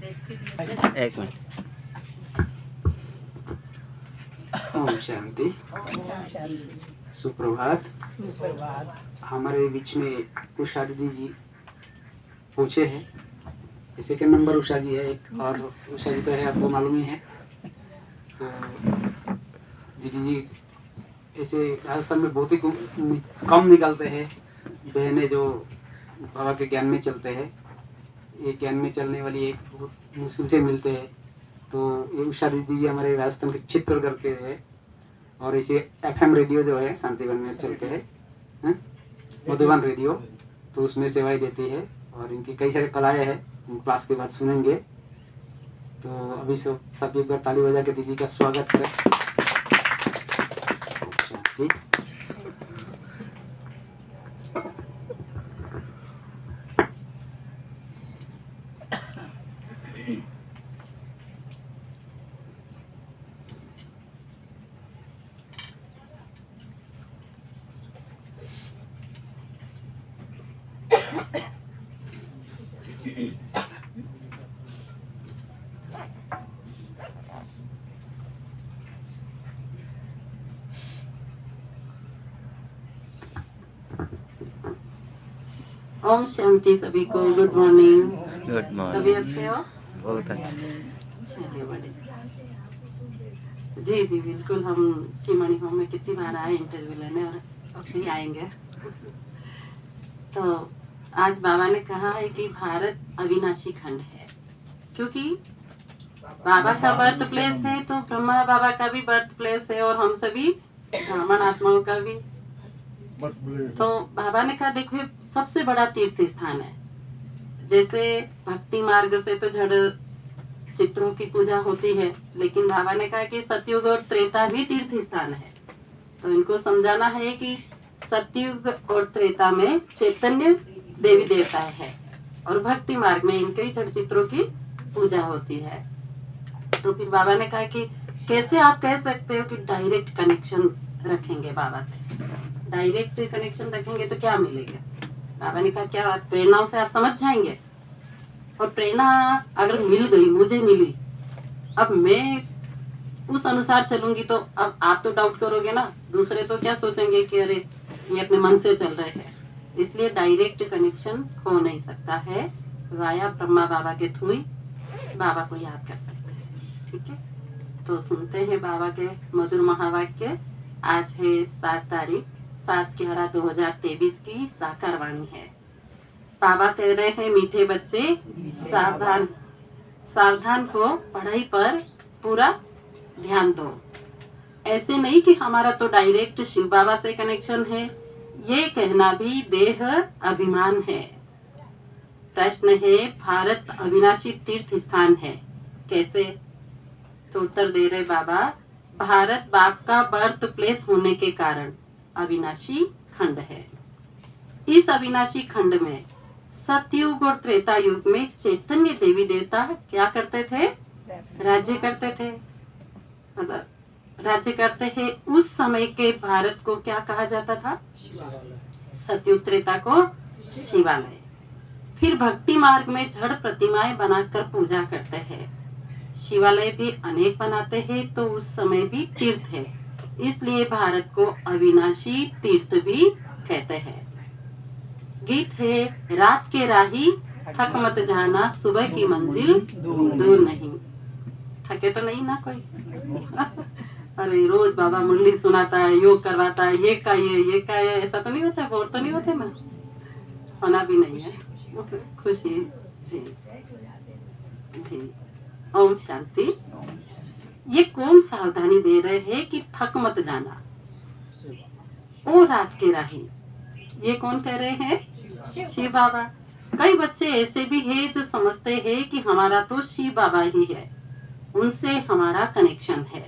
एक मिनट। ओम शांति। सुप्रभात। हमारे बीच में उषा दीदी जी पूछे हैं। सेकंड नंबर उषा जी है एक, और उषा जी तो है आपको मालूम ही है। तो दीदी जी ऐसे राजस्थान में बहुत ही कम निकलते हैं बहनें जो बाबा के ज्ञान में चलते हैं। ये ज्ञान में चलने वाली एक बहुत मुश्किल से मिलते हैं। तो ये उषा दीदी जी हमारे राजस्थान के चित्तौड़ करके है, और इसे FM रेडियो जो है शांतिवन में चलते हैं, मधुबन रेडियो, तो उसमें सेवाएं देती है। और इनकी कई सारे कलाएँ हैं, हम क्लास के बाद सुनेंगे। तो अभी सब एक बार ताली बजा के दीदी का स्वागत करें। शांति। ओम शांति सभी को। Good morning. गुड सभी मॉर्निंग। अच्छे हो? बहुत अच्छे। चलिए बड़े। जी जी बिल्कुल, हम शिमणी होम में कितनी बार आए इंटरव्यू लेने, और अब भी आएंगे। तो आज बाबा ने कहा है कि भारत अविनाशी खंड है, क्योंकि बाबा का बर्थ प्लेस है तो ब्रह्मा बाबा का भी बर्थ प्लेस है, और हम सभी ब्राह्मण आत्माओं का भी। तो बाबा ने कहा देखो ये सबसे बड़ा तीर्थ स्थान है। जैसे भक्ति मार्ग से तो जड़ चित्रों की पूजा होती है, लेकिन बाबा ने कहा कि सतयुग और त्रेता भी तीर्थ स्थान है। तो इनको समझाना है कि सतयुग और त्रेता में चैतन्य देवी देवता है, और भक्ति मार्ग में इनके जड़ चित्रों की पूजा होती है। तो फिर बाबा ने कहा कि कैसे आप कह सकते हो कि डायरेक्ट कनेक्शन रखेंगे बाबा से। डायरेक्ट कनेक्शन रखेंगे तो क्या मिलेगा? बाबा ने कहा क्या प्रेरणाओं से आप समझ जाएंगे, और प्रेरणा अगर मिल गई, मुझे मिली, अब मैं उस अनुसार चलूंगी, तो अब आप तो डाउट करोगे ना, दूसरे तो क्या सोचेंगे कि अरे ये अपने मन से चल रहे हैं। इसलिए डायरेक्ट कनेक्शन हो नहीं सकता है, वाया ब्रह्मा बाबा के थ्रू ही बाबा को याद कर सकते हैं। ठीक है, तो सुनते हैं बाबा के मधुर महावाक्य। आज है 7 तारीख 7/11/2023 की साकार वाणी है। बाबा कह रहे हैं मीठे बच्चे सावधान सावधान हो, पढ़ाई पर पूरा ध्यान दो। ऐसे नहीं कि हमारा तो डायरेक्ट शिव बाबा से कनेक्शन है, ये कहना भी देह अभिमान है। प्रश्न है भारत अविनाशी तीर्थ स्थान है, कैसे? तो उत्तर दे रहे बाबा, भारत बाप का बर्थ प्लेस होने के कारण अविनाशी खंड है। इस अविनाशी खंड में सतयुग और त्रेता युग में चैतन्य देवी देवता क्या करते थे? राज्य करते थे। मतलब राज्य करते हैं। उस समय के भारत को क्या कहा जाता था? सतयुग त्रेता को शिवालय। फिर भक्ति मार्ग में जड़ प्रतिमाएं बनाकर पूजा करते हैं। शिवालय भी अनेक बनाते हैं, तो उस समय भी तीर्थ है, इसलिए भारत को अविनाशी तीर्थ भी कहते हैं। गीत है रात के राही थक मत जाना, सुबह की मंजिल दूर नहीं। थके तो नहीं ना कोई? अरे रोज बाबा मुरली सुनाता है, योग करवाता है, ये का ये का ये, ऐसा तो नहीं होता है? बोर तो नहीं होते ना? होना भी नहीं है। खुशी जी जी। ओम शांति। ये कौन सावधानी दे रहे हैं कि थक मत जाना? ओ रात के राही, ये कौन कह रहे हैं? शिव बाबा। कई बच्चे ऐसे भी हैं जो समझते हैं कि हमारा तो शिव बाबा ही है, उनसे हमारा कनेक्शन है।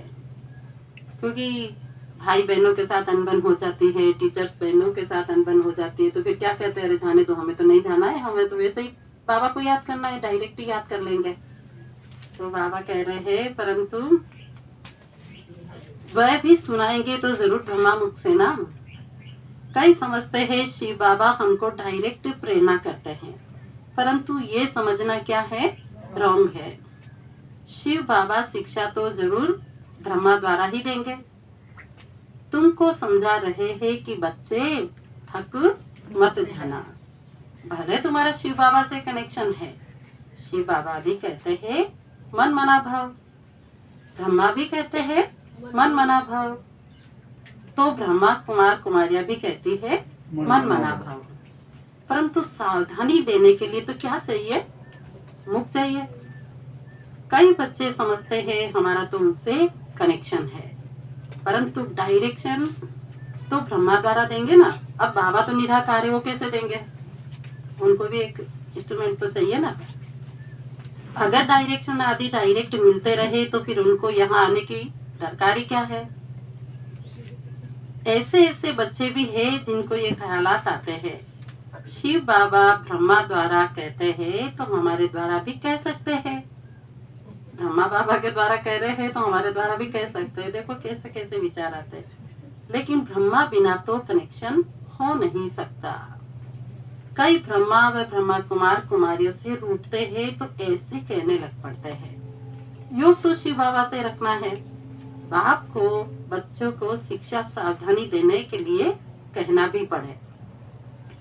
क्योंकि भाई बहनों के साथ अनबन हो जाती है, टीचर्स बहनों के साथ अनबन हो जाती है, तो फिर क्या कहते हैं? अरे जाने दो, हमें तो नहीं जाना है, हमें तो वैसे ही बाबा को याद करना है, डायरेक्ट ही याद कर लेंगे। तो बाबा कह रहे हैं परंतु वह भी सुनाएंगे तो जरूर ब्रह्मा मुख से ना। कई समझते हैं शिव बाबा हमको डायरेक्ट प्रेरणा करते हैं, परंतु ये समझना क्या है? रॉन्ग है। शिव बाबा शिक्षा तो जरूर ब्रह्मा द्वारा ही देंगे। तुमको समझा रहे हैं कि बच्चे थक मत जाना। भले तुम्हारा शिव बाबा से कनेक्शन है, शिव बाबा भी कहते हैं मन मना भाव, ब्रह्मा भी कहते हैं मन मना भाव, तो ब्रह्मा कुमार कुमारियां भी कहती है मन मना भाव। परंतु सावधानी देने के लिए तो क्या चाहिए? मुख चाहिए। कई बच्चे समझते हैं हमारा तो उनसे कनेक्शन है, परंतु डायरेक्शन तो ब्रह्मा द्वारा देंगे ना। अब बाबा तो निराकार है, वो कैसे देंगे? उनको भी एक इंस्ट्रूमेंट तो चाहिए ना। अगर डायरेक्शन आदि डायरेक्ट मिलते रहे तो फिर उनको यहाँ आने की दरकारी क्या है? ऐसे ऐसे बच्चे भी हैं जिनको ये ख्यालात आते हैं, शिव बाबा ब्रह्मा द्वारा कहते हैं तो हमारे द्वारा भी कह सकते हैं, ब्रह्मा बाबा के द्वारा कह रहे हैं तो हमारे द्वारा भी कह सकते हैं। देखो कैसे कैसे विचार आते हैं। लेकिन ब्रह्मा बिना तो कनेक्शन हो नहीं सकता। कई ब्रह्मा व ब्रह्मा कुमार कुमारियों से रूठते हैं तो ऐसे कहने लग पड़ते हैं, योग तो शिव बाबा से रखना है। बाप को बच्चों को शिक्षा सावधानी देने के लिए कहना भी पड़े।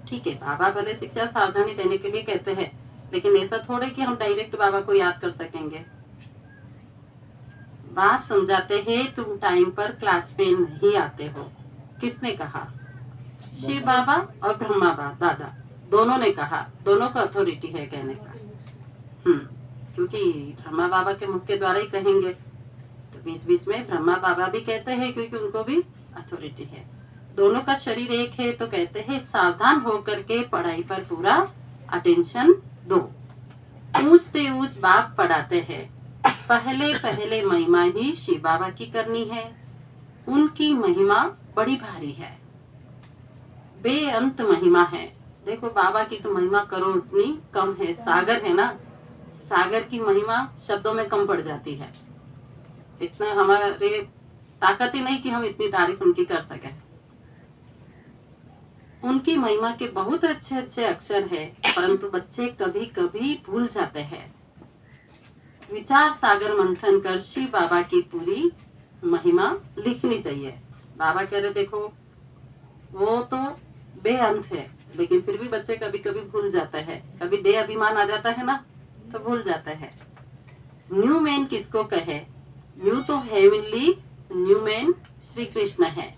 ठीक है, बाबा भले शिक्षा सावधानी देने के लिए कहते हैं, लेकिन ऐसा थोड़े कि हम डायरेक्ट बाबा को याद कर सकेंगे। बाप समझाते हैं तुम टाइम पर क्लास में नहीं आते हो। किसने कहा? शिव बाबा और ब्रह्मा बाबा दादा दोनों ने कहा। दोनों को अथॉरिटी है कहने का। क्योंकि ब्रह्मा बाबा के मुख के द्वारा ही कहेंगे, तो बीच बीच में ब्रह्मा बाबा भी कहते हैं क्योंकि उनको भी अथॉरिटी है। दोनों का शरीर एक है तो कहते हैं सावधान होकर के पढ़ाई पर पूरा अटेंशन दो। ऊंच से ऊंच बाप पढ़ाते हैं, पहले पहले महिमा ही शिव बाबा की करनी है। उनकी महिमा बड़ी भारी है, बेअंत महिमा है। देखो बाबा की तो महिमा करो उतनी कम है। सागर है ना, सागर की महिमा शब्दों में कम पड़ जाती है। इतना हमारे ताकत ही नहीं कि हम इतनी तारीफ उनकी कर सके। उनकी महिमा के बहुत अच्छे अच्छे अक्षर है, परंतु बच्चे कभी कभी भूल जाते हैं। विचार सागर मंथन कर शिव बाबा की पूरी महिमा लिखनी चाहिए। बाबा कह रहे देखो वो तो बेअंत है, लेकिन फिर भी बच्चे कभी कभी भूल जाते हैं। कभी देह अभिमान आ जाता है ना, तो भूल जाते हैं। न्यू मैन किसको कहे? न्यू तो heavenly new man Shri Krishna है,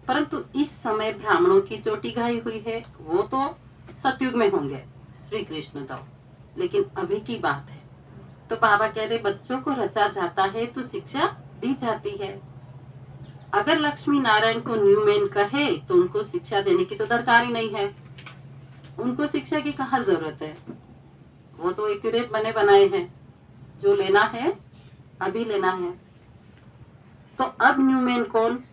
परंतु इस समय ब्राह्मणों की चोटी गाई हुई है, वो तो सतयुग में होंगे श्री कृष्ण तो। लेकिन अभी की बात है, तो बाबा कह रहे बच्चों को रचा जाता है तो शिक्षा दी जाती है। अगर लक्ष्मी नारायण को न्यू मैन कहे तो उनको शिक्षा देने की तो दरकार ही नहीं है। उनको शिक्षा की कहाँ जरूरत है? वो तो एक्यूरेट बने बनाए हैं, जो लेना है अभी लेना है। तो अब न्यू मैन कौन?